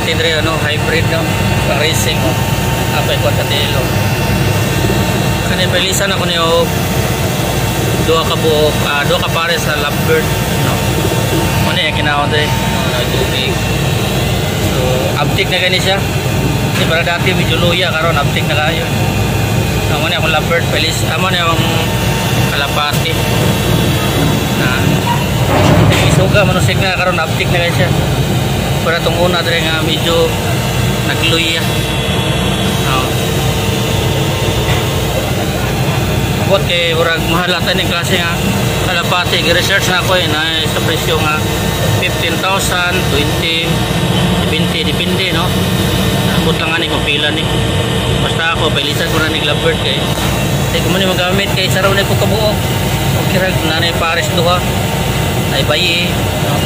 kalapati dre ano hybrid no sa racing no. Apay ko sa telo. Kani pelisan ako niyo duha ka buok, duha ka pare sa lovebird no. Ano yung kinaon dre? Nagubig. So uptick na gani siya. Di para dati medyo luya karon uptick na kayo. Amo ni akong lovebird pelis, amo ni yung kalapati. Na isuga manusik na karon uptick na gani siya. Para tong una dre nga medyo nagluya. Abot kay urag mahalatan ni klase nga kalapati, gi-research na ako na sa presyo nga 15,000, 20, 20 depende no. Abot lang ani kung pila ni. Basta ako pilisan ko na ni lovebird kay di ko man magamit kay saraw na ko kabuok. Okay ra nanay pares duha. Ay bayi no.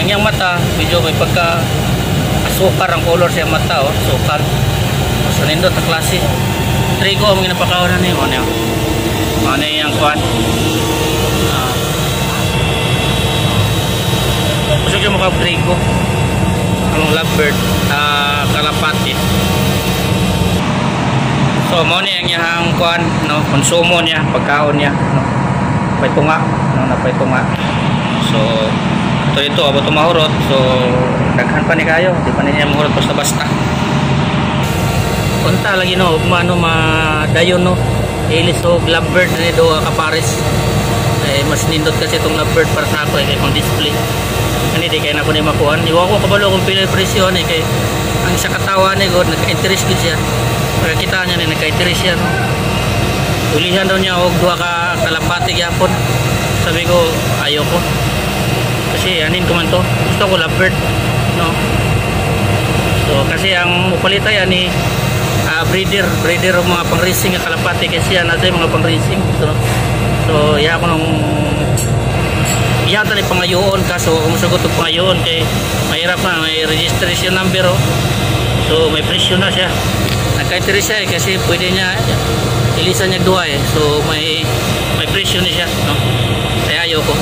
Yang mata medyo may pagka asukar ang color sa mata oh, sukar. Sa nindot ta klase. Trigo ang ginapakawanan ni mo niya. Ano yung kuwan? Gusto ko maka-trigo. Ang lovebird, kalapati. So mo niya yung kuwan, no, konsumo niya, pagkaon niya, no. Napay tunga, no, napay tunga. So ito abot tumahurot. So daghan pa ni kayo, di pa niya mahurot basta-basta. Punta lagi no, umano madayon no. Ilis o lovebird na do kapares. Eh mas nindot kasi itong lovebird para sa ako kay pang display. Ani di kay na ko ni makuan. Iwa ko kabalo kung pila presyo ni kay ang isa katawa ni god nagka-interest gid siya. Para kita niya ni nagka-interest siya no. Ulihan daw niya og duha ka kalapati gyapon. Sabi ko ayoko. Kasi anin ko man to. Gusto ko lovebird no. So kasi ang mupalita yan ni breeder o mga pang-racing nga kalapati kasi yan natin mga pang-racing so iya ako nung iyata ni pangayoon kaso kung sagot o pangayoon kay mahirap na may registration number oh. So may presyo na siya nagka-interest siya kasi pwede niya ilisan niya duha so may presyo na siya no? Kaya ayoko